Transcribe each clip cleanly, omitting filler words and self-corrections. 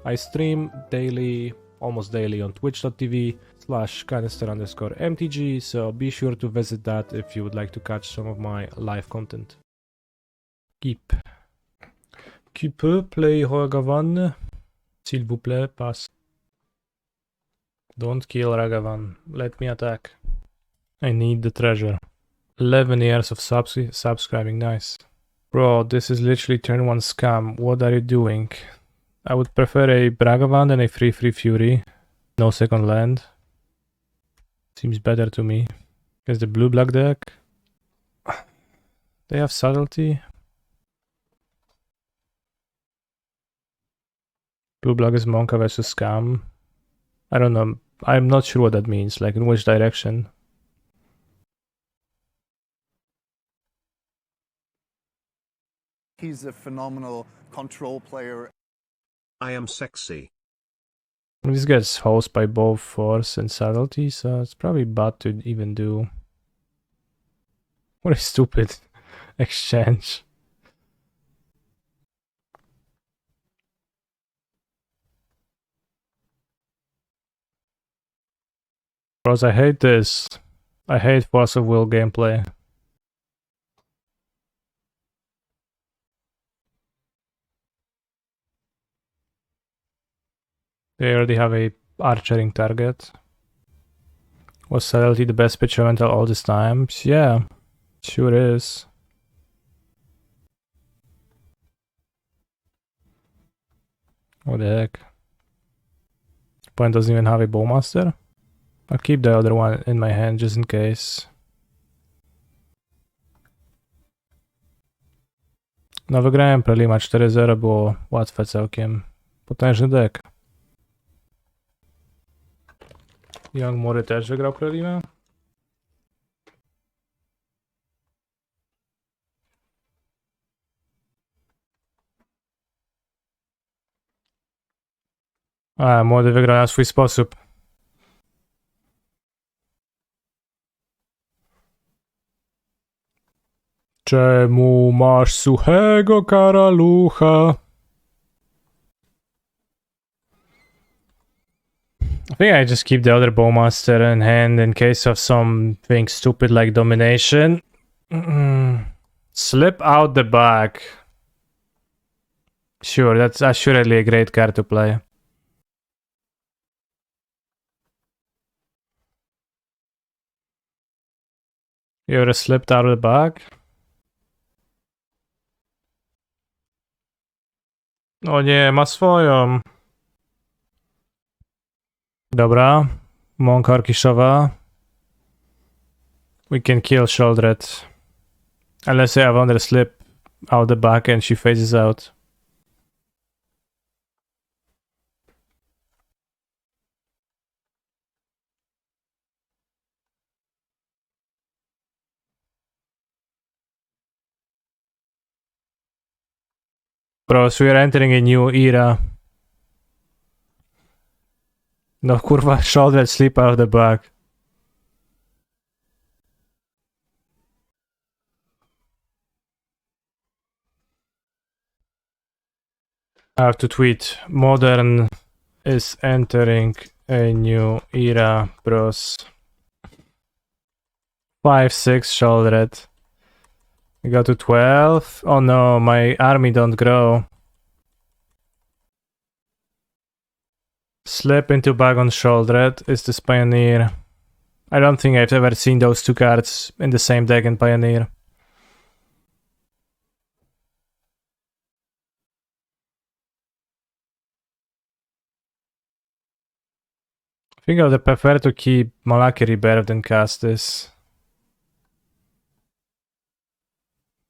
I stream daily, almost daily on twitch.tv/canister_mtg, so be sure to visit that if you would like to catch some of my live content. Keep. Qui peut play Ragavan? S'il vous plaît, pass. Don't kill Ragavan. Let me attack. I need the treasure. 11 years of subscribing, nice. Bro, this is literally turn 1 scam. What are you doing? I would prefer a Ragavan than a 3/3 Fury. No second land. Seems better to me. Is the blue-black deck? They have subtlety. Blue-black is Monka versus scam. I don't know. I'm not sure what that means. Like, in which direction? He's a phenomenal control player. I am sexy. This gets hosed by both force and subtlety, so it's probably bad to even do. What a stupid exchange. Bros, I hate this. I hate force of will gameplay. They already have a archering target. Was subtlety the best pitch elemental all this time? Yeah, sure is. What the heck? Opponent doesn't even have a Bowmaster? I'll keep the other one in my hand just in case. No, wygrałem prelima 4-0, było łatwe całkiem. Potężny deck. Young Mori też wygrał prelimę? A, młody wygrał na swój sposób. Czemu masz suchego karalucha? I think I just keep the other Bowmaster in hand in case of something stupid like domination. Slip out the back. Sure, that's assuredly a great card to play. You ever slipped out of the back? O nie, ma swoją. Dobra. Monka Orciszowa. We can kill Sheoldred. Unless I have under slip out the back and she phases out. Bro, so we are entering a new era. No kurwa, Sheoldred slip out of the back. I have to tweet. Modern is entering a new era, bros. 5-6 Sheoldred. We go to 12. Oh no, my army don't grow. Slip into bag on Sheoldred is this Pioneer. I don't think I've ever seen those two cards in the same deck in Pioneer. I think I would prefer to keep Malakir Rebirth than cast this.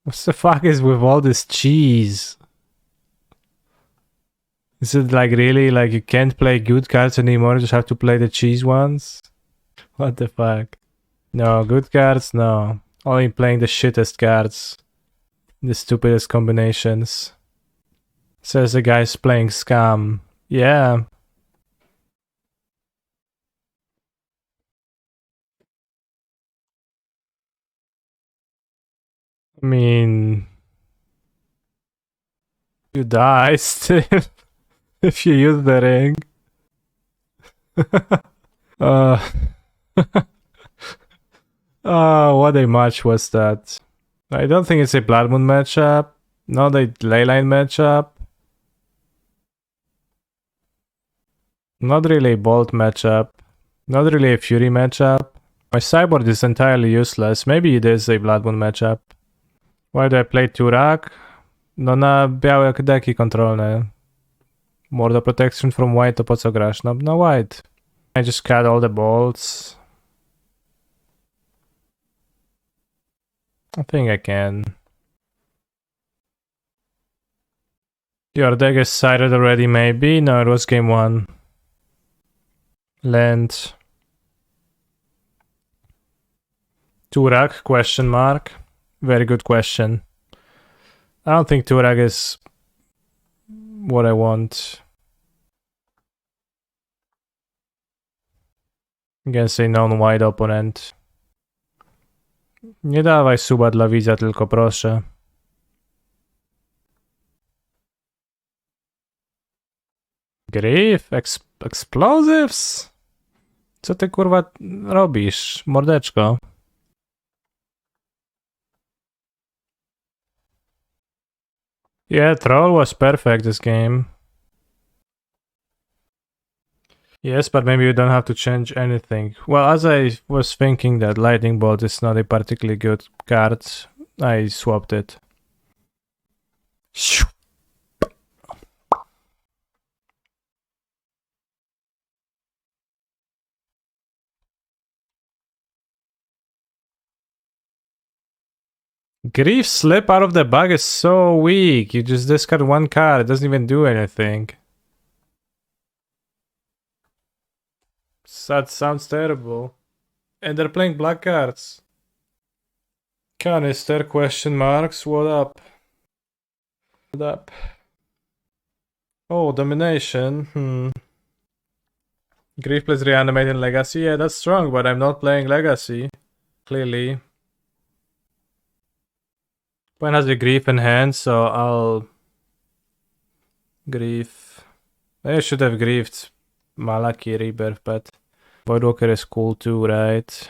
What the fuck is with all this cheese? Is it like really like you can't play good cards anymore, just have to play the cheese ones? What the fuck? No, good cards? No. Only playing the shittest cards. The stupidest combinations. Says the guy's playing scam. Yeah. I mean... You die still. if you use the ring. uh, what a match was that? I don't think it's a Blood Moon matchup. Not a Leyline matchup. Not really a Bolt matchup. Not really a Fury matchup. My sideboard is entirely useless. Maybe it is a Blood Moon matchup. Why do I play Tourach? No na białe deki kontrolne. More the protection from white, to po co grasz? No, no white. I just cut all the bolts. I think I can. Your deck is sided already, maybe? No, it was game 1. Land. Tourach, question mark. Very good question. I don't think Tourach is what I want against a non-white opponent. Nie dawaj suba dla widza, tylko proszę. Grief? Explosives? Co ty kurwa robisz, mordeczko? Yeah, Troll was perfect this game. Yes, but maybe you don't have to change anything. Well, as I was thinking that Lightning Bolt is not a particularly good card, I swapped it. Grief Slip out of the bag is so weak. You just discard one card, it doesn't even do anything. That sounds terrible. And they're playing black cards. Canister, question marks, what up? What up? Oh, domination, Grief plays Reanimate in Legacy, yeah, that's strong, but I'm not playing Legacy. Clearly. One has a Grief in hand, so I'll... Grief... I should have griefed Malakir Rebirth, but... Voidwalker is cool too, right?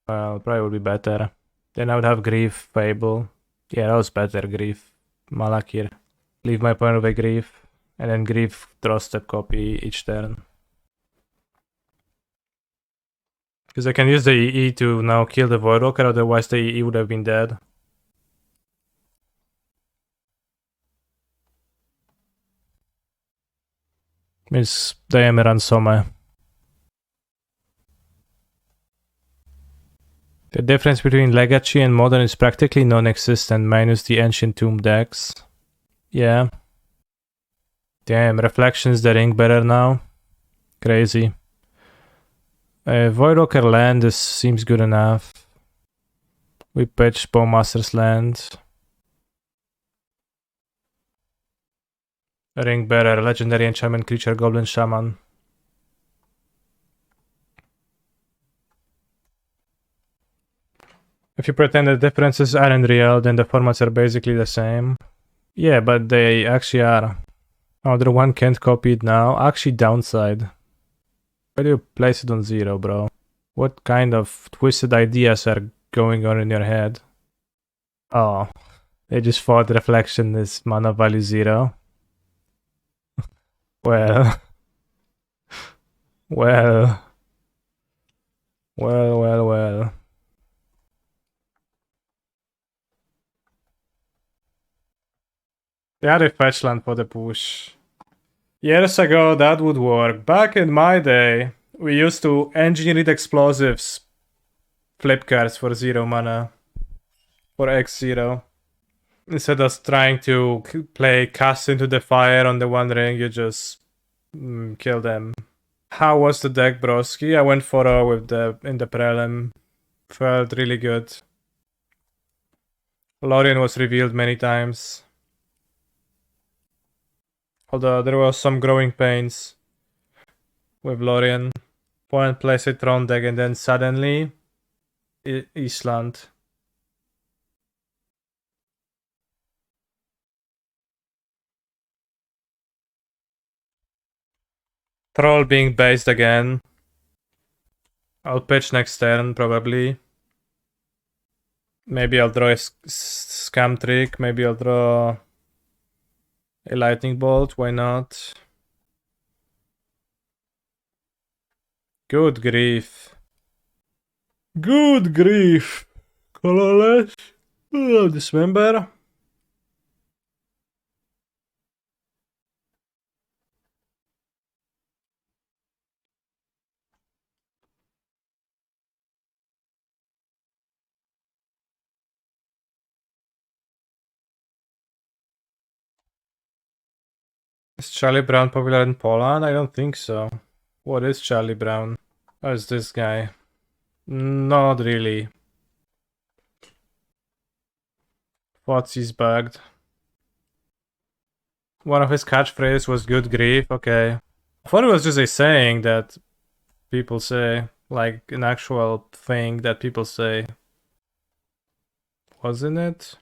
Well, probably would be better. Then I would have Grief, Fable. Yeah, that was better, Grief. Malakir. Leave my opponent with a Grief. And then Grief, draw step copy each turn. Because I can use the EE to now kill the Voidwalker, otherwise the EE would have been dead. Więc dajemy ransomę. The difference between Legacy and Modern is practically non-existent, minus the Ancient Tomb decks. Yeah. Damn, Reflection's the ring better now. Crazy. Voidwalker land seems good enough. We pitch Bowmasters land. Ring bearer, legendary enchantment creature, Goblin Shaman. If you pretend the differences aren't real, then the formats are basically the same. Yeah, but they actually are. Other one can't copy it now. Actually, downside. Why do you place it on 0, bro? What kind of twisted ideas are going on in your head? Oh, they just thought Reflection is mana value 0. Well. Well. They had a fetch land for the push. Years ago, that would work. Back in my day, we used to engineer explosives. Flip cards for 0 mana. For X0. Instead of trying to play cast into the fire on the one ring, you just kill them. How was the deck, broski? I went 4-0 with in the prelim. Felt really good. Lorien was revealed many times. Although there was some growing pains with Lorien. Opponent plays a Tron deck and then suddenly Eastland. Troll being based again. I'll pitch next turn, probably. Maybe I'll draw a scam trick. Maybe I'll draw a lightning bolt. Why not? Good grief. Good grief. Colorless. Oh, dismember. Is Charlie Brown popular in Poland? I don't think so. What is Charlie Brown? Oh, it's this guy. Not really. Thoughtreize bugged. One of his catchphrases was good grief. Okay. I thought it was just a saying that people say. Like an actual thing that people say. Wasn't it?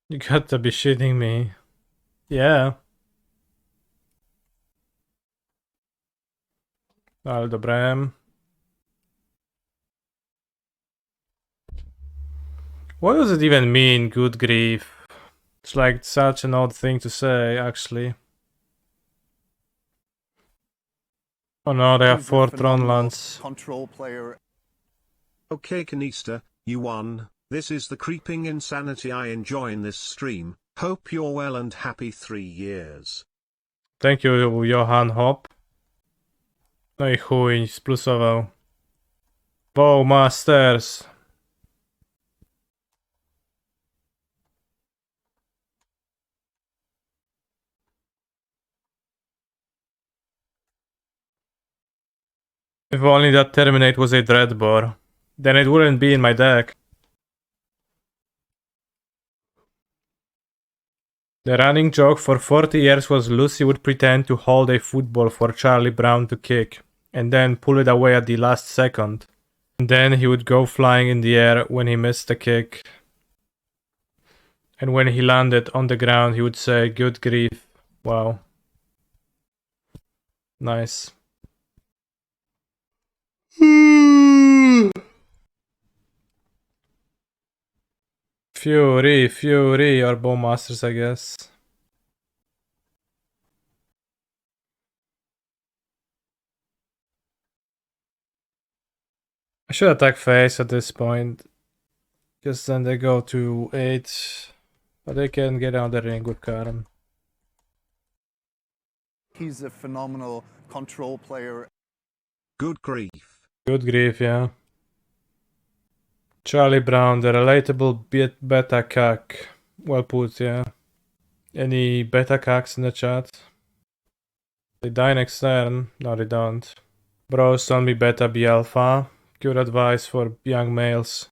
You got to be shitting me. Yeah. Ale dobrem. What does it even mean, good grief? It's like such an odd thing to say, actually. Oh no, they have He's a 4 phenomenal Tronlands. control player. Okay, Canista, you won. This is the creeping insanity I enjoy in this stream. Hope you're well and happy 3 years. Thank you, Johan Hop. No i chuj, splusował. Bowmasters. If only that Terminate was a Dreadbore. Then it wouldn't be in my deck. The running joke for 40 years was Lucy would pretend to hold a football for Charlie Brown to kick, and then pull it away at the last second. And then he would go flying in the air when he missed the kick. And when he landed on the ground, he would say, good grief. Wow. Nice. Fury, or Bowmasters, I guess. I should attack face at this point. Because then they go to 8. But they can get out the ring with Karen. He's a phenomenal control player. Good grief. Good grief, yeah. Charlie Brown, the relatable beta cack. Well put, yeah. Any beta cacks in the chat? They die next turn. No, they don't. Bros, don't be beta, be alpha. Good advice for young males.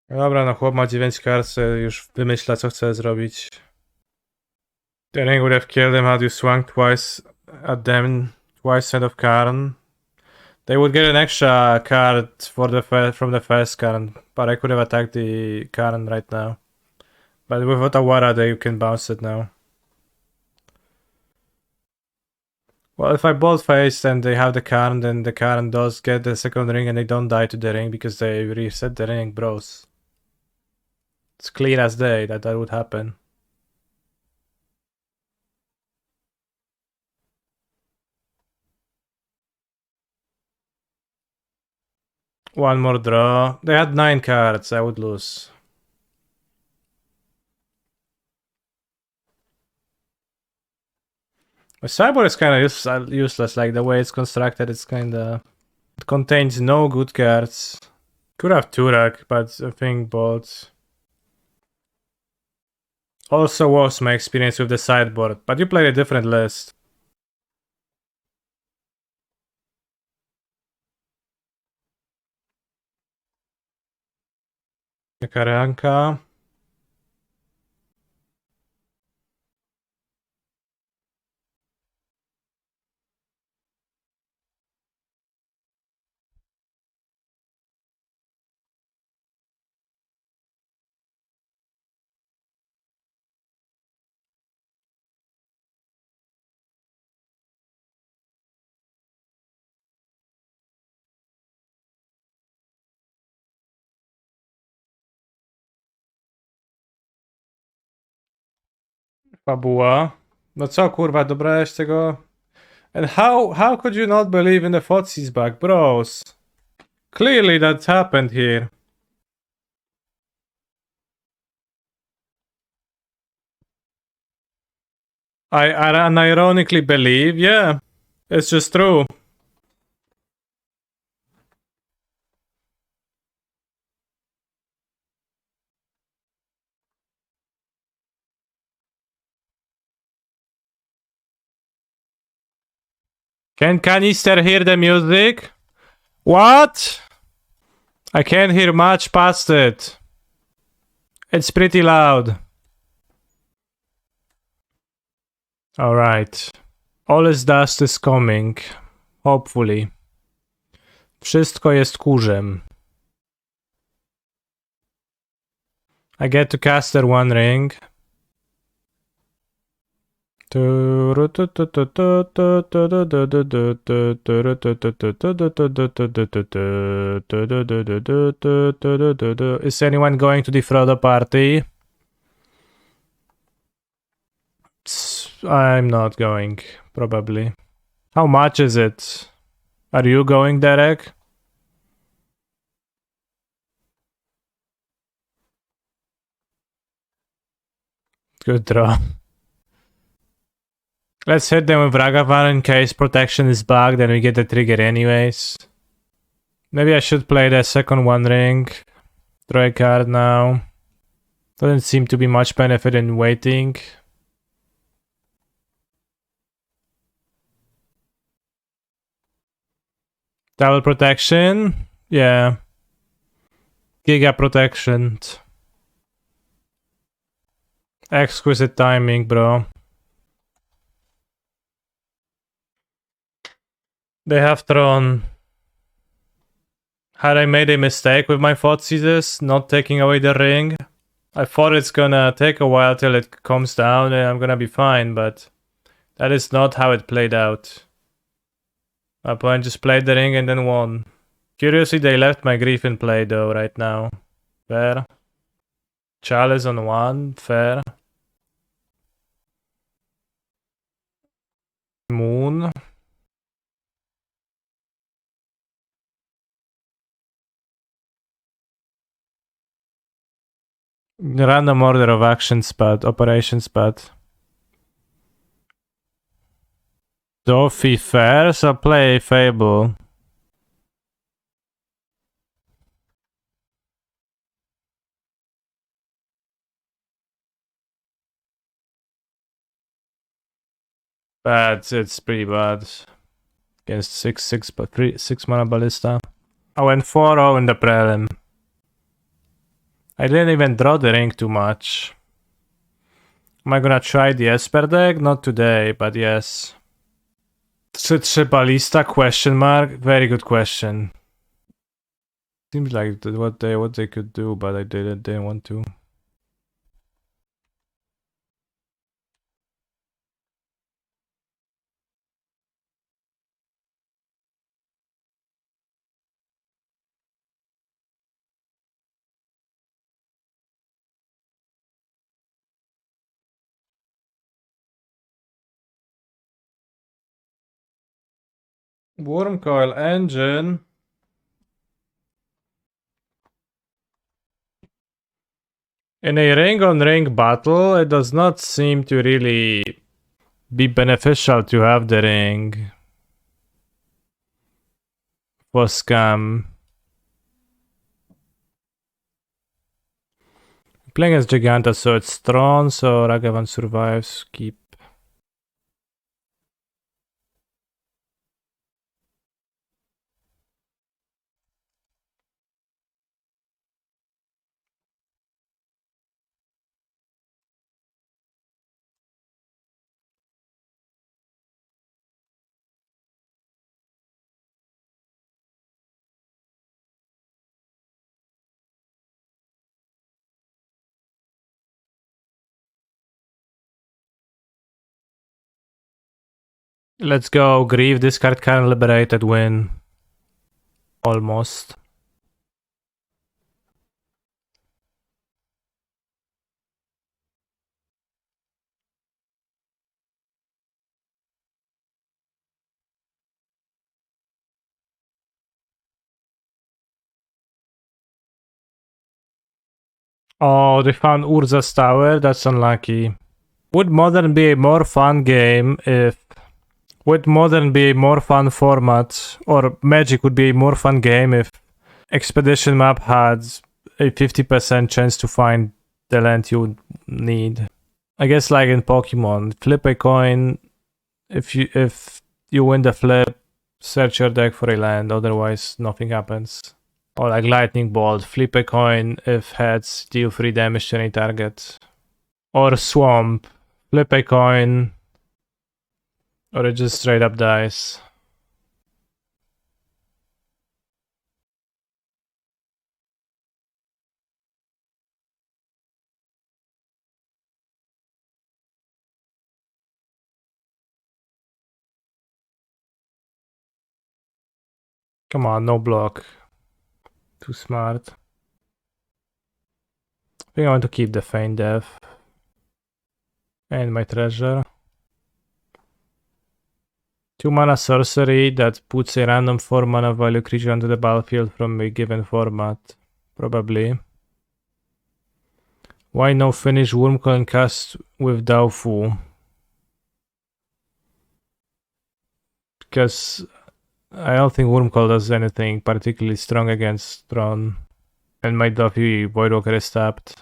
Dobra, no chłop ma 9 kart, już wymyśla co chce zrobić. The ring would have killed him had you swung twice at them, twice instead of Karn. They would get an extra card for from the first Karn, but I could have attacked the Karn right now. But with Otawara, they can bounce it now. Well, if I bolt face and they have the Karn, then the Karn does get the second ring and they don't die to the ring because they reset the ring, bros. It's clear as day that would happen. One more draw. They had 9 cards, I would lose. The sideboard is kind of useless, like the way it's constructed, it's kind of... It contains no good cards. Could have Tourach, but I think both. Also was my experience with the sideboard, but you played a different list. Karanka. Fabuła. No co kurwa, dobrałeś tego? And how could you not believe in the Thoughtseize bug, bros? Clearly that happened here. I unironically believe, yeah. It's just true. Can Canister hear the music? What? I can't hear much past it. It's pretty loud. Alright. All is dust is coming. Hopefully. Wszystko jest kurzem. I get to caster one ring. Is anyone going to defraud the party? I'm not going, probably. How much is it? Are you going, Derek? Good draw. Let's hit them with Ragavan in case protection is bugged and we get the trigger anyways. Maybe I should play the second one ring. Draw a card now. Doesn't seem to be much benefit in waiting. Double protection? Yeah. Giga protection. Exquisite timing, bro. They have thrown. Had I made a mistake with my Thoughtseizes, not taking away the ring? I thought it's gonna take a while till it comes down and I'm gonna be fine, but that is not how it played out. My opponent just played the ring and then won. Curiously, they left my grief in play though right now. Fair. Chalice on one, fair. Moon. Random order of actions pad, operations pad. Dauthi fair, so play Fable. Bad, it's pretty bad. Against 6/6 but 6 mana ballista. I went 4-0 in the prelim. I didn't even draw the ring too much. Am I gonna try the Esper deck? Not today, but yes. 3 ballista question mark? Very good question. Seems like what they could do, but I didn't want to. Wormcoil engine. In a ring-on-ring battle, it does not seem to really be beneficial to have the ring. For scam. Playing as Giganta, so it's strong, so Ragavan survives. Keep. Let's go, Grieve. This card can liberated win. Almost. Oh, they found Urza's Tower? That's unlucky. Would Modern be a more fun game if... Would Modern be a more fun format, or Magic would be a more fun game if Expedition map had a 50% chance to find the land you need? I guess like in Pokemon, flip a coin. If you win the flip, search your deck for a land, otherwise nothing happens. Or like Lightning Bolt, flip a coin, if heads, deal 3 damage to any target. Or Swamp, flip a coin, or it just straight up dies. Come on, no block. Too smart. I think I want to keep the Feign Death. And my treasure. 2 mana sorcery that puts a random 4 mana value creature onto the battlefield from a given format. Probably. Why no finish Wurmcoil and cast with Dauthi? Because I don't think Wurmcoil does anything particularly strong against Tron. And my Dauthi Voidwalker is tapped.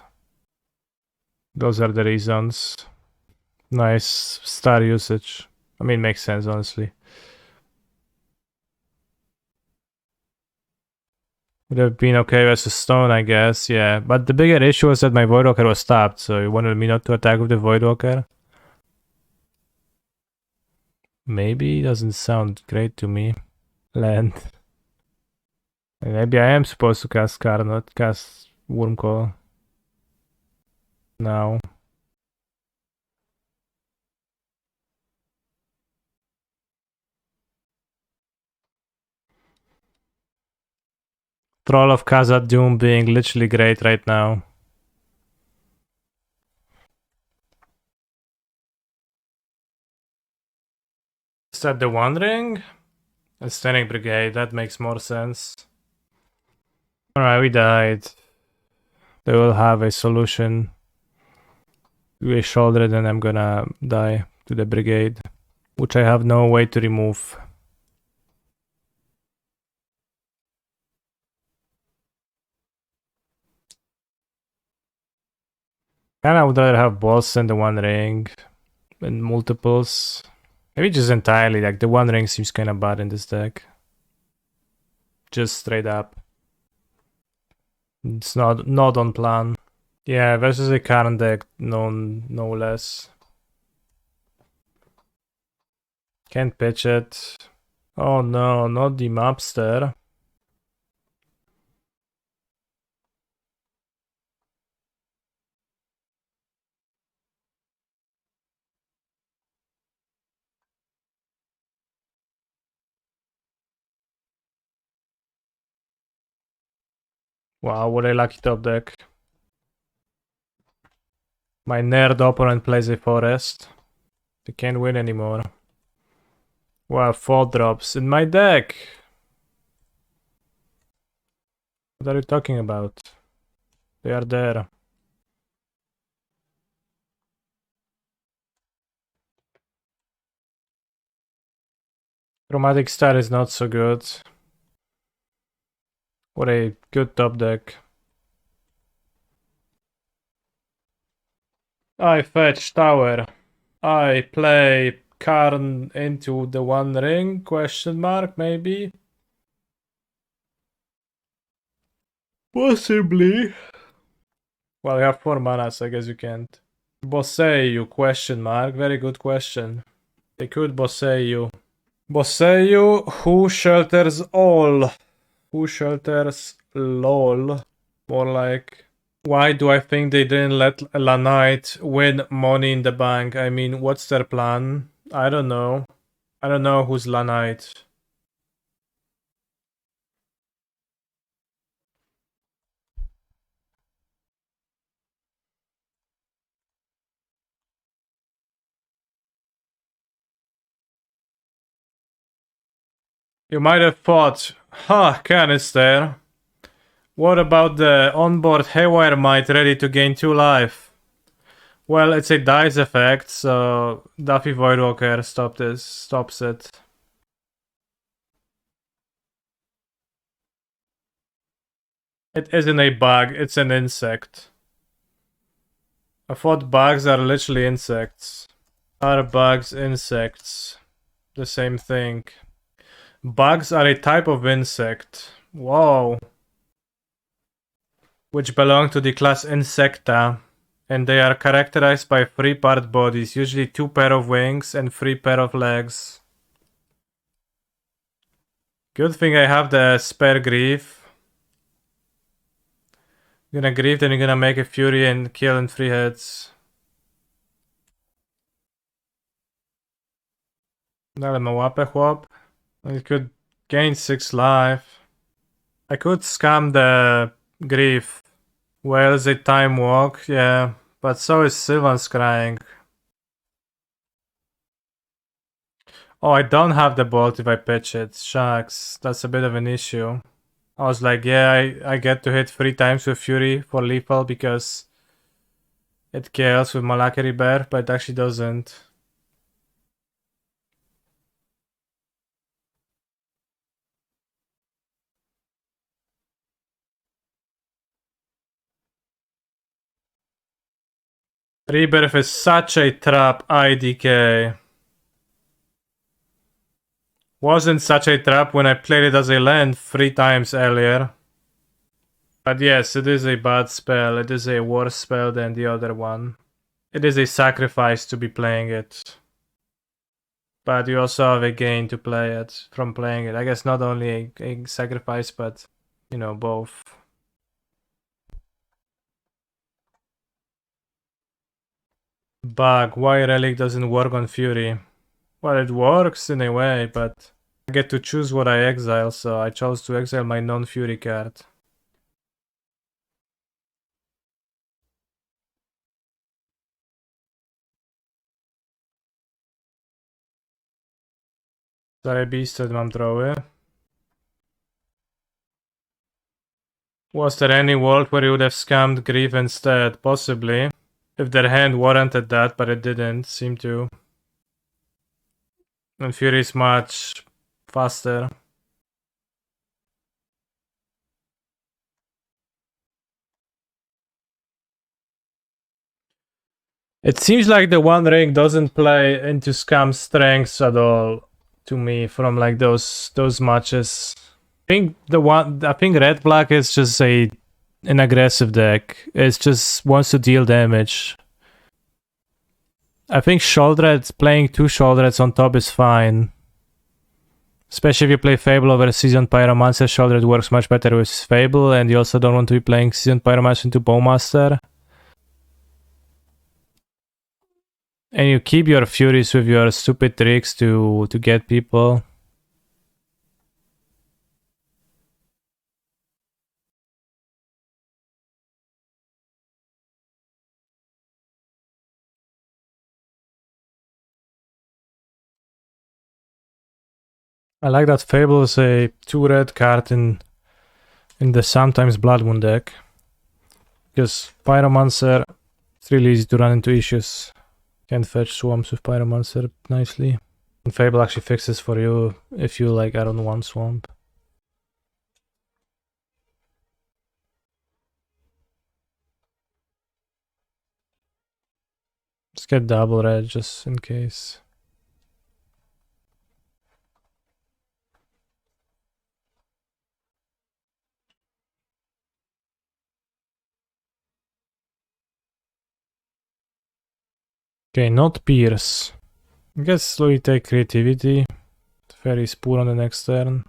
Those are the reasons. Nice star usage. I mean, makes sense, honestly. Would have been okay versus Stone, I guess, yeah. But the bigger issue was that my Voidwalker was tapped, so you wanted me not to attack with the Voidwalker? Maybe, doesn't sound great to me. Land. Maybe I am supposed to cast Scar, not cast Wurmcoil. Now. Troll of Khazad-dm being literally great right now. Is that the One Ring? A Standing Brigade, that makes more sense. Alright, we died. They will have a solution. We Sheoldred and I'm gonna die to the Brigade, which I have no way to remove. And I would rather have boss than the One Ring and multiples. Maybe just entirely, like the One Ring seems kinda bad in this deck. Just straight up. It's not on plan. Yeah, versus a current deck, no less. Can't pitch it. Oh no, not the Mapster. Wow, what a lucky top deck. My nerd opponent plays a forest. They can't win anymore. Wow, 4 drops in my deck. What are you talking about? They are there. Chromatic Star is not so good. What a good top deck. I fetch tower. I play Karn into the One Ring? Question mark, maybe? Possibly. Well, you have 4 mana, so I guess you can't. Bosseyu? Question mark. Very good question. They could Bosseyu. Bosseyu, who shelters all? Who shelters LOL? More like, why do I think they didn't let Lanite win Money in the Bank? I mean, what's their plan? I don't know. I don't know who's Lanite. You might have thought, huh, Canister. What about the onboard Haywire Might ready to gain 2 life? Well, it's a dice effect, so Dauthi Voidwalker stops it. It isn't a bug, it's an insect. I thought bugs are literally insects. Are bugs insects? The same thing. Bugs are a type of insect. Whoa. Which belong to the class Insecta. And they are characterized by 3-part bodies, usually 2 pair of wings and 3 pair of legs. Good thing I have the spare grief. You're gonna grief, then you're gonna make a fury and kill in 3 hits. Dale me łapę, chłop. It could gain 6 life. I could scam the grief. Well, is a time walk, yeah. But so is Sylvan's Crying. Oh, I don't have the bolt if I pitch it. Shucks, that's a bit of an issue. I was like, yeah, I get to hit 3 times with Fury for lethal because it kills with Malakir Rebirth, but it actually doesn't. Rebirth is such a trap, IDK. Wasn't such a trap when I played it as a land 3 times earlier. But yes, it is a bad spell. It is a worse spell than the other one. It is a sacrifice to be playing it. But you also have a gain to play it from playing it. I guess not only a sacrifice, but, you know, both. Bug. Why Relic doesn't work on Fury? Well, it works in a way, but I get to choose what I exile, so I chose to exile my non-Fury card. Zajebiste mam troły. Was there any world where you would have scammed Grief instead? Possibly. If their hand warranted that, but it didn't seem to. And Fury is much faster. It seems like the One Ring doesn't play into scam strengths at all to me from like those matches. I think Red Black is just an aggressive deck. It just wants to deal damage. I think Sheoldred, playing 2 Sheoldreds on top is fine. Especially if you play Fable over Seasoned Pyromancer, Sheoldred works much better with Fable, and you also don't want to be playing Seasoned Pyromancer into Bowmaster. And you keep your Furies with your stupid tricks to get people. I like that Fable is a 2-red card in the sometimes Blood Moon deck. Because Pyromancer, it's really easy to run into issues. Can't fetch swamps with Pyromancer nicely. And Fable actually fixes for you if you like add on 1 swamp. Just get double red just in case. Okay, not Pierce. I guess we take Creativity. Very poor on the next turn.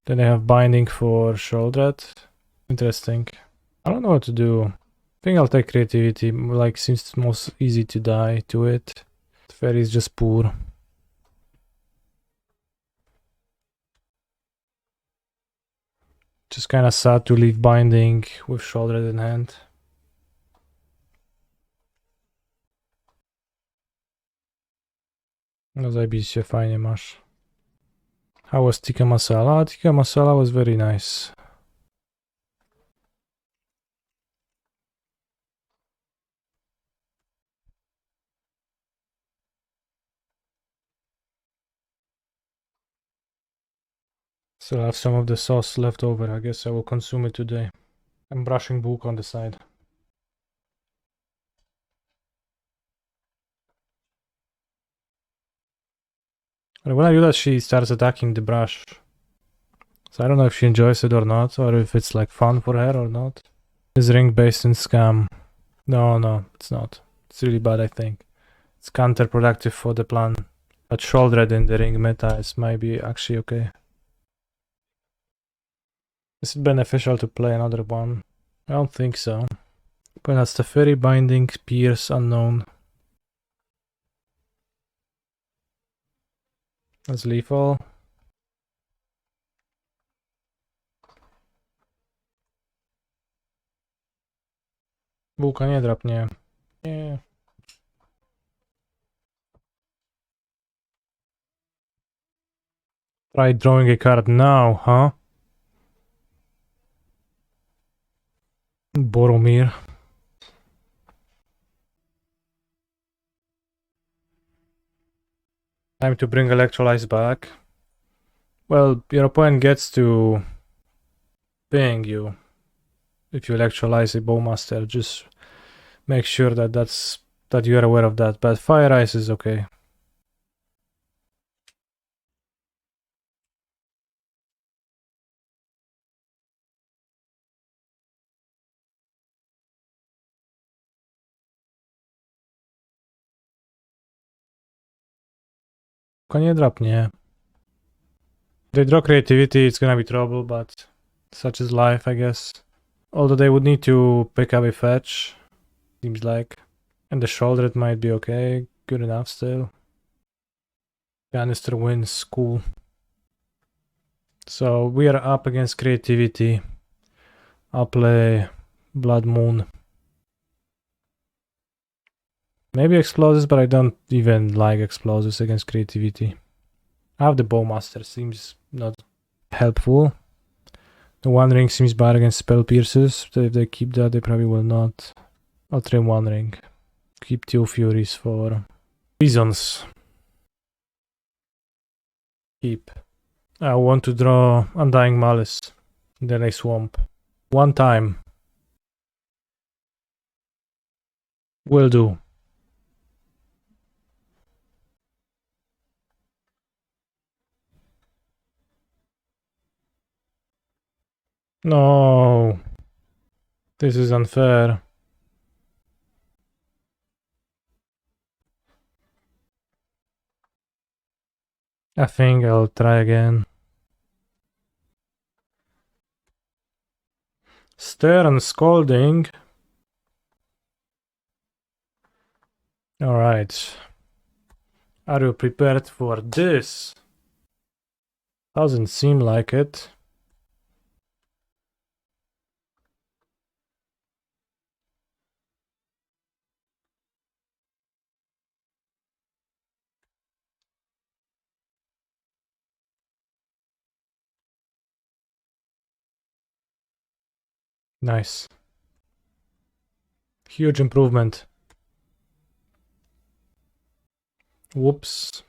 Then I have Binding for Sheoldred. Interesting. I don't know what to do. I think I'll take Creativity. Like, seems most easy to die to it. Fairy is just poor. Just kinda sad to leave Binding with Sheoldred in hand. No zajebiście, fajnie masz. How was tikka masala? Tikka masala was very nice. Still have some of the sauce left over. I guess I will consume it today. I'm brushing book on the side. And when I do that, she starts attacking the brush. So I don't know if she enjoys it or not, or if it's like fun for her or not. Is ring based in scam? No, it's not. It's really bad, I think. It's counterproductive for the plan. But Sheoldred in the ring meta is maybe actually okay. Is it beneficial to play another one? I don't think so. But that's the Fairy Binding, Pierce, Unknown. That's lethal. Bułka nie drapnie. Nie. Try drawing a card now, huh? Boromir. Time to bring Electrolyze back. Well, your opponent gets to ping you if you Electrolyze a Bowmaster. Just make sure that you are aware of that. But Fire Ice is okay. Nie drapnie. They draw creativity, it's gonna be trouble, but such is life, I guess. Although they would need to pick up a fetch, seems like. And the Sheoldred might be okay, good enough still. Canister wins, cool. So we are up against creativity. I'll play Blood Moon. Maybe explosives, but I don't even like explosives against creativity. I have the Bowmaster, seems not helpful. The One Ring seems bad against Spell Pierces, so if they keep that, they probably will not. I'll trim One Ring. Keep two Furies for reasons. Keep. I want to draw Undying Malice. Then I swamp. One time. Will do. No. This is unfair. I think I'll try again. Stern Scolding. Alright. Are you prepared for this? Doesn't seem like it. Nice. Huge improvement. Whoops.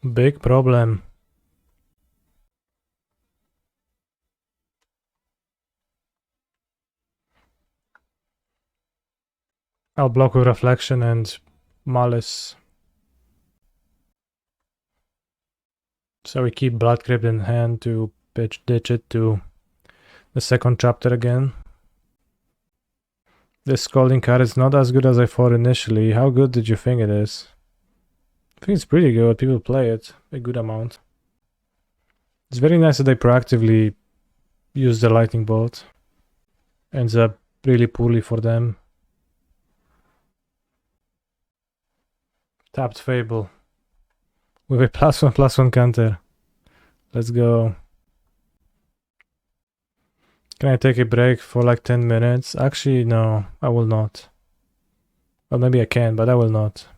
Big problem. I'll block with Reflection and Malice. So we keep Blood Crypt in hand to ditch it to the second chapter again. This Scalding card is not as good as I thought initially. How good did you think it is? I think it's pretty good. People play it a good amount. It's very nice that they proactively use the lightning bolt. Ends up really poorly for them. Tapped Fable. With a +1/+1 counter. Let's go. Can I take a break for like 10 minutes? Actually, no, I will not. Well, maybe I can, but I will not.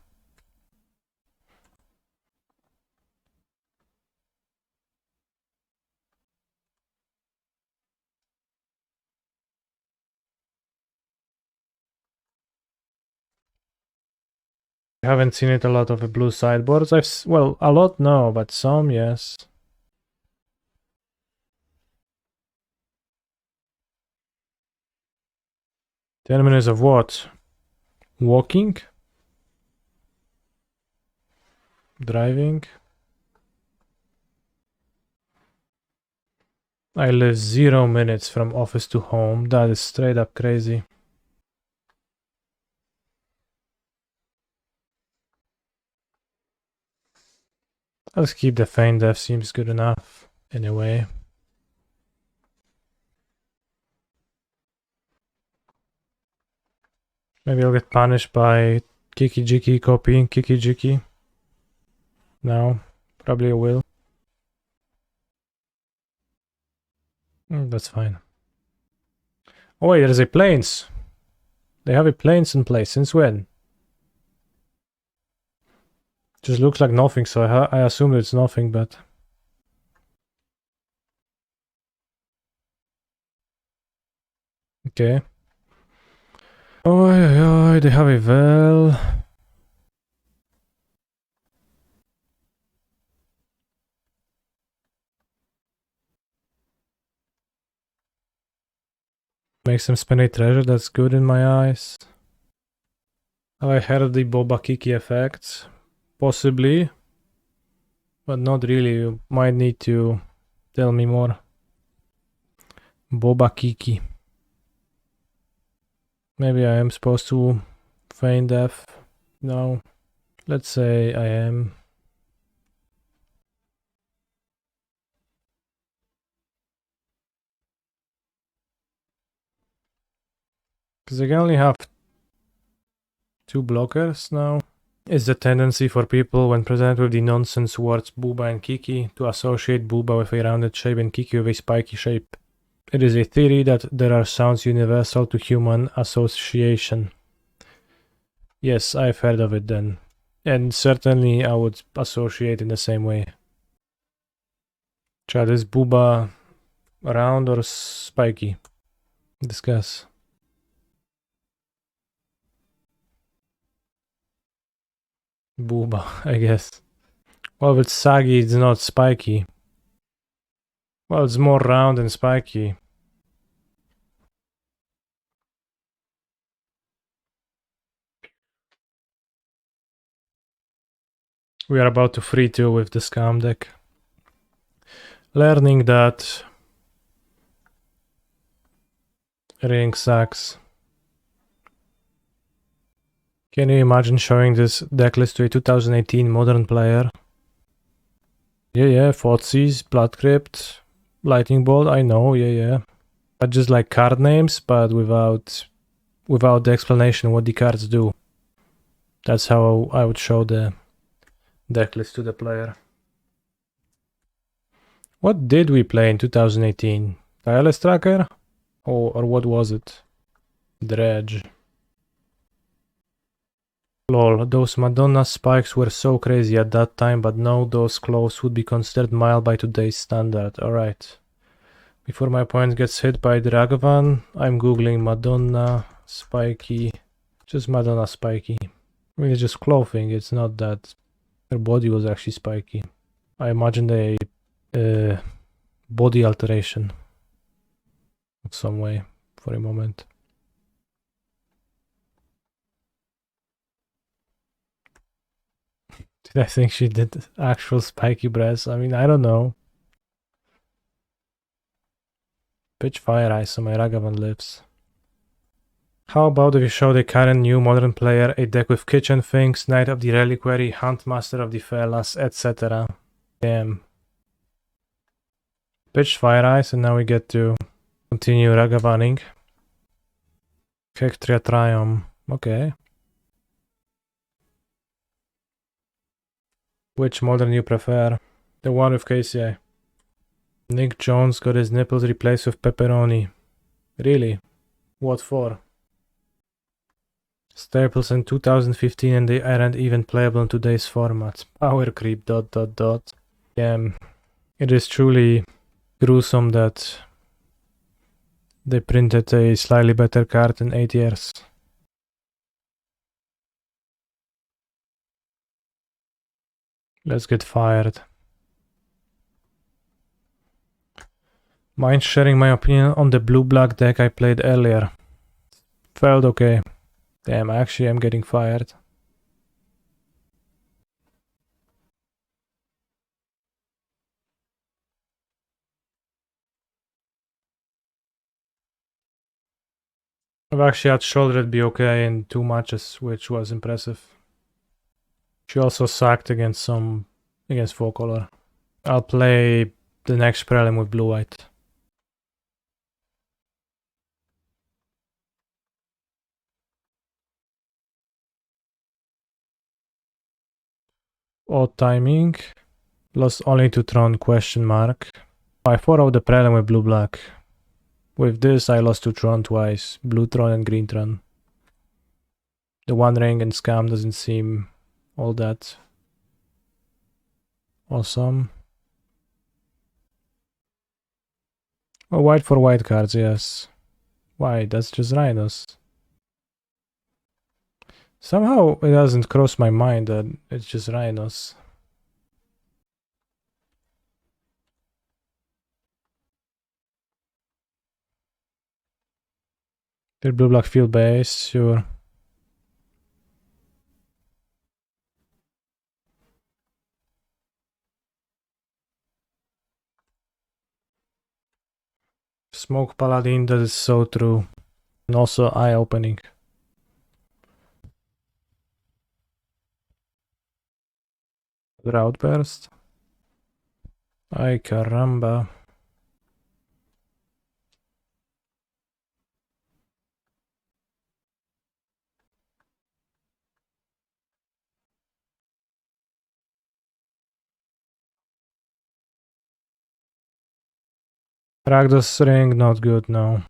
I haven't seen it a lot of the blue sideboards. Well, a lot no, but some yes. 10 minutes of what? Walking? Driving? I live 0 minutes from office to home. That is straight up crazy. Let's keep the Feign Death, seems good enough anyway. Maybe I'll get punished by Kiki Jiki copying Kiki Jiki. No, probably I will. That's fine. Oh wait, there's a planes. They have a planes in place. Since when? Just looks like nothing, so I assume it's nothing, but... Okay. Oh, they have a well. Makes them spend a treasure, that's good in my eyes. Have I heard of the Boba Kiki effect? Possibly. But not really, you might need to tell me more. Boba Kiki. Maybe I am supposed to feign death. No. Let's say I am. Because I can only have 2 blockers now. It's the tendency for people when presented with the nonsense words Booba and Kiki to associate Booba with a rounded shape and Kiki with a spiky shape. It is a theory that there are sounds universal to human association. Yes, I've heard of it then. And certainly I would associate in the same way. Chad, is Booba round or spiky? Discuss. Booba, I guess. Well, if it's saggy, it's not spiky. Well, it's more round and spiky. We are about to 3-2 with the scam deck. Learning that ring sucks. Can you imagine showing this decklist to a 2018 modern player? Yeah, Thoughtseize, Blood Crypt, Lightning Bolt, I know, yeah. But just like card names, but without the explanation what the cards do. That's how I would show the decklist to the player. What did we play in 2018? Tireless Tracker? Or what was it? Dredge. Lol, those Madonna spikes were so crazy at that time, but now those claws would be considered mild by today's standard. Alright. Before my opponent gets hit by the Ragavan, I'm googling Madonna spiky. Just Madonna spiky. I mean, it's just clothing, it's not that her body was actually spiky. I imagined a body alteration of some way for a moment. Did I think she did actual spiky breasts? I mean, I don't know. Pitch Fire Ice so my Ragavan lives. How about if you show the current new modern player a deck with Kitchen Things, Knight of the Reliquary, Huntmaster of the Felas, etc. Damn. Pitch Fire Ice and now we get to continue Ragavaning. Hectria Triumph. Okay. Which modern you prefer? The one with KCI. Nick Jones got his nipples replaced with pepperoni. Really? What for? Staples in 2015 and they aren't even playable in today's format. Power creep ... Damn. It is truly gruesome that they printed a slightly better card in 8 years. Let's get fired. Mind sharing my opinion on the blue-black deck I played earlier? Felt okay. Damn, I actually am getting fired. I've actually had Sheoldred be okay in 2 matches, which was impressive. She also sacked against 4-color. I'll play the next prelim with blue-white. Odd timing. Lost only to Tron ? I 4-0 the prelim with blue-black. With this I lost to Tron twice. Blue Tron and green Tron. The one ring and scam doesn't seem all that awesome. Oh, white for white cards, yes. Why? That's just rhinos. Somehow it doesn't cross my mind that it's just rhinos. Did blue-black field base? Sure. Smoke Paladin, that is so true. And also eye-opening. Outburst. Ay caramba. Rakdos ring, not good, no.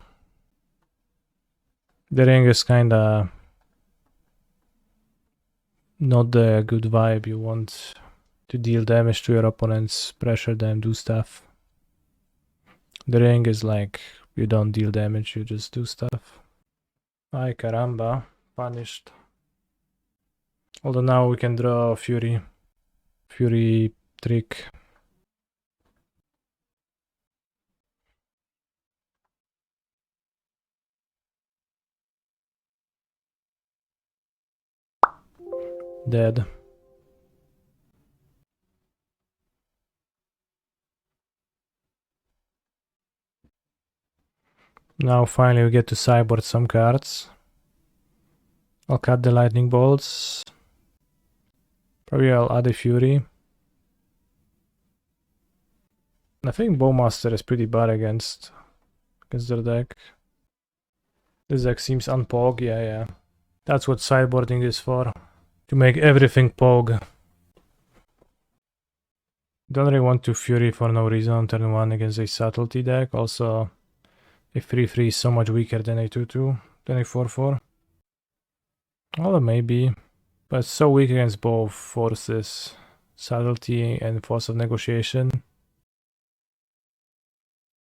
The ring is kinda not the good vibe. You want to deal damage to your opponents, pressure them, do stuff. The ring is like, you don't deal damage, you just do stuff. Ay caramba, punished. Although now we can draw Fury. Fury trick. Dead. Now finally we get to sideboard some cards. I'll cut the lightning bolts. Probably I'll add a Fury. I think Bowmaster is pretty bad against their deck. This deck seems unpog, yeah. That's what sideboarding is for. To make everything pog. Don't really want to Fury for no reason on turn 1 against a subtlety deck. Also, a 3-3 is so much weaker than a 2-2, than a 4-4. Although maybe. But it's so weak against both forces, subtlety and force of negotiation.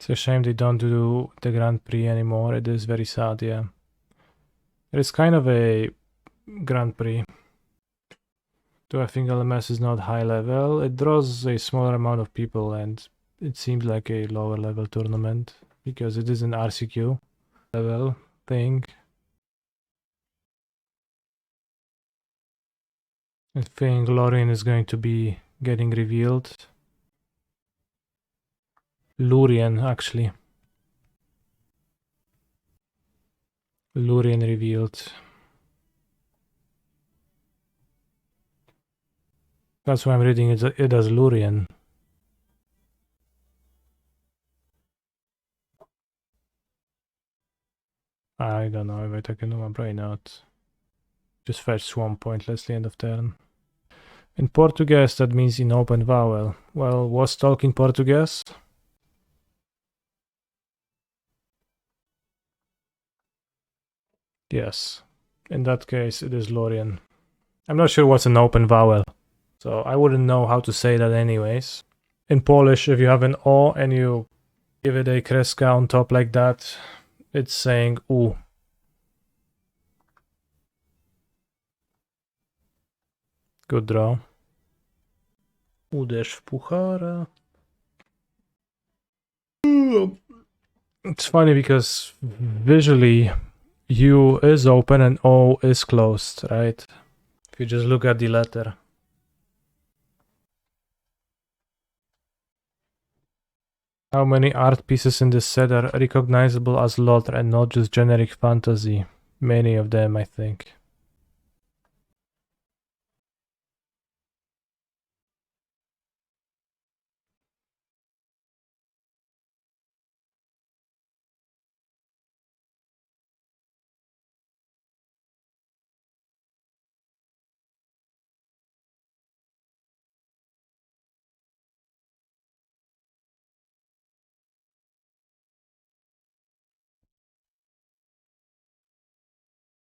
It's a shame they don't do the Grand Prix anymore. It is very sad, yeah. It is kind of a Grand Prix. Do I think LMS is not high level? It draws a smaller amount of people and it seems like a lower level tournament because it is an RCQ level thing. I think Lorien is going to be getting revealed. Lurien, actually. Lurien revealed. That's why I'm reading it as Lurien. I don't know if I Takenuma, probably not. Just fetch Swamp pointlessly end of turn. In Portuguese, that means in open vowel. Well, was talking Portuguese? Yes. In that case, it is Lorien. I'm not sure what's an open vowel, so I wouldn't know how to say that anyways. In Polish, if you have an O and you give it a kreska on top like that, it's saying U. Good draw. Uderz w puchara. It's funny because visually U is open and O is closed, right? If you just look at the letter. How many art pieces in this set are recognizable as lore and not just generic fantasy? Many of them, I think.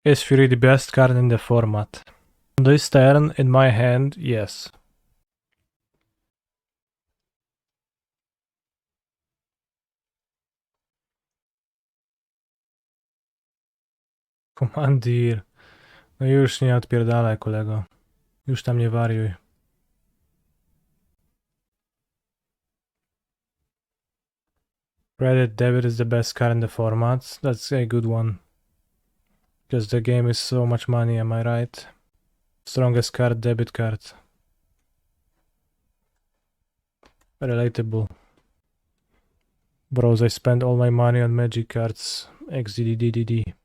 Is Fury the best card in the format? On this turn, in my hand, yes. Komandir. No już nie odpierdalaj, kolego. Już tam nie wariuj. Credit debit is the best card in the format. That's a good one. Because the game is so much money, am I right? Strongest card, debit card. Relatable. Bros, I spent all my money on magic cards. XDDDD.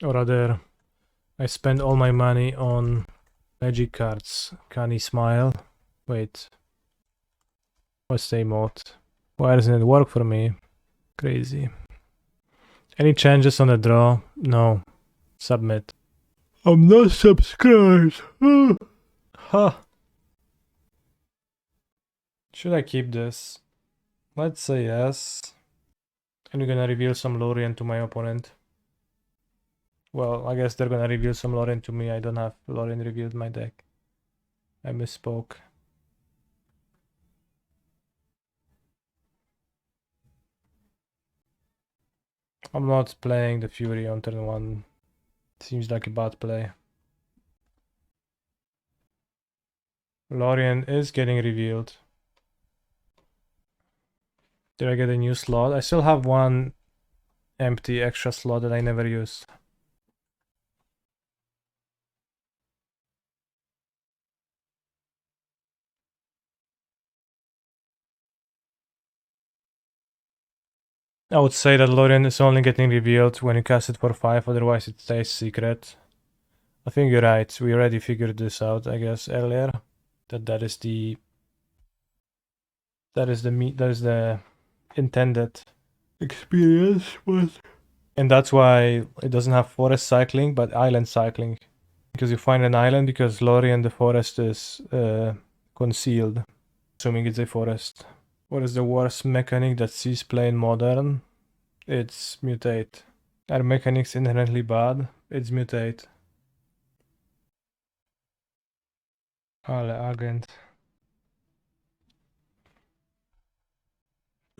Or rather, I spent all my money on magic cards. Can he smile? Wait. What's the emote? Why doesn't it work for me? Crazy. Any changes on the draw? No. Submit. I'm not subscribed. Huh. Should I keep this? Let's say yes. And we're gonna reveal some Lorien to my opponent. Well, I guess they're gonna reveal some Lorien to me. I don't have Lorien revealed in my deck. I misspoke. I'm not playing the Fury on turn 1. Seems like a bad play. Lorien is getting revealed. Did I get a new slot? I still have one empty extra slot that I never used. I would say that Lorien is only getting revealed when you cast it for 5, otherwise it stays secret. I think you're right. We already figured this out, I guess, earlier. That is the intended experience was. And that's why it doesn't have forest cycling, but island cycling. Because you find an island because Lorien the forest is concealed. Assuming it's a forest. What is the worst mechanic that sees play in Modern? It's Mutate. Are mechanics inherently bad? It's Mutate. Ale agent.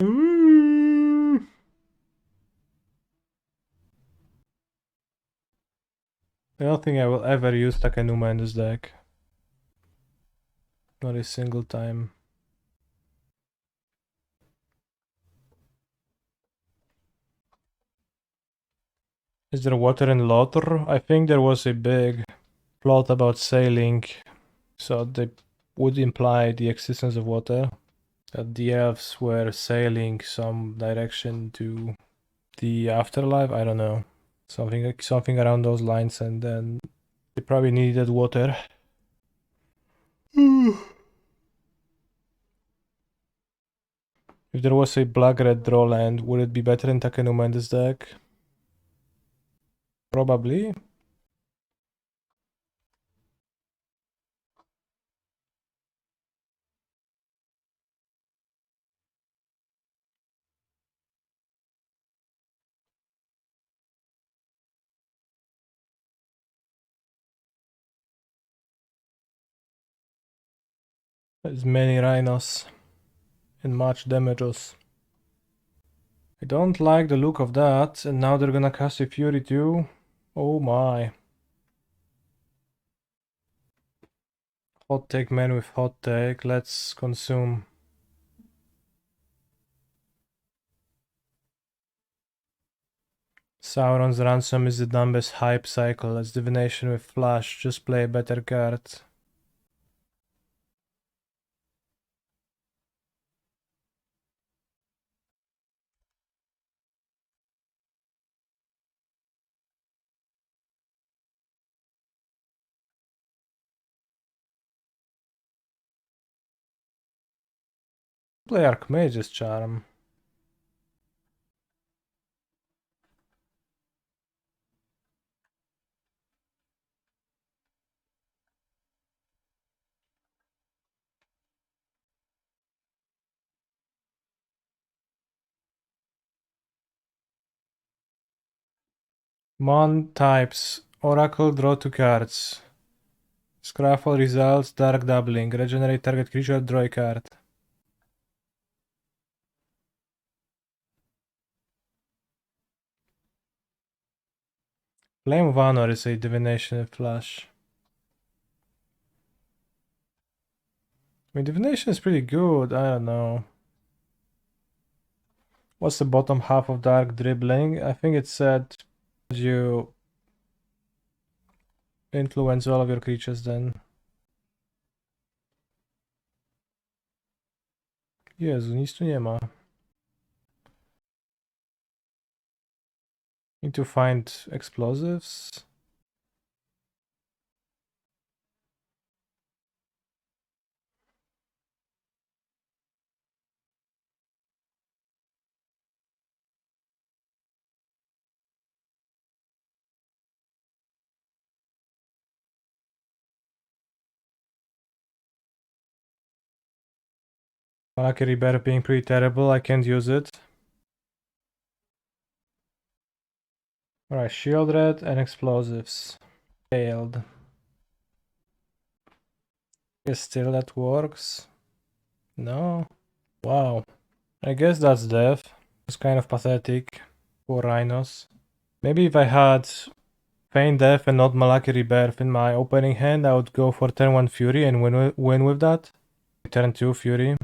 I don't think I will ever use Takenuma in this deck. Not a single time. Is there water in Lothar? I think there was a big plot about sailing, so they would imply the existence of water. That the elves were sailing some direction to the afterlife, I don't know. Something around those lines, and then they probably needed water. If there was a black-red draw land, would it be better in Takenuma in this deck? Probably. There's many rhinos and much damages. I don't like the look of that, and now they're gonna cast a Fury too. Oh my. Hot take man with hot take. Let's consume. Sauron's Ransom is the dumbest hype cycle. It's divination with flash. Just play a better card. Play Archmage's Charm. Mon types. Oracle, draw 2 cards. Scraffle results, dark doubling. Regenerate target creature, draw a card. Flame of Honor is a divination with flash. I mean, divination is pretty good, I don't know. What's the bottom half of dark dribbling? I think it said you influence all of your creatures then. Jezu, nic tu nie ma. Need to find explosives. Malakir Rebirth being pretty terrible, I can't use it. Alright, Sheoldred and explosives. Failed. Guess still that works. No. Wow. I guess that's death. It's kind of pathetic. Poor rhinos. Maybe if I had Feign Death and not Malakir Rebirth in my opening hand, I would go for turn 1 Fury and win with that. Turn 2 Fury.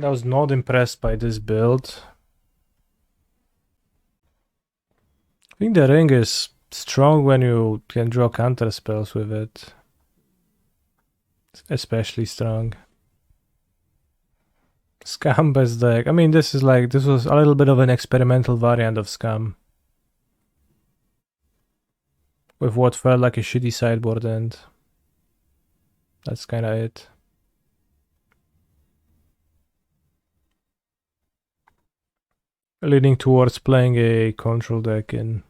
I was not impressed by this build. I think the ring is strong when you can draw counter spells with it. Especially strong. Scam best deck. I mean, this was a little bit of an experimental variant of Scam. With what felt like a shitty sideboard, and that's kinda it. Leading towards playing a control deck in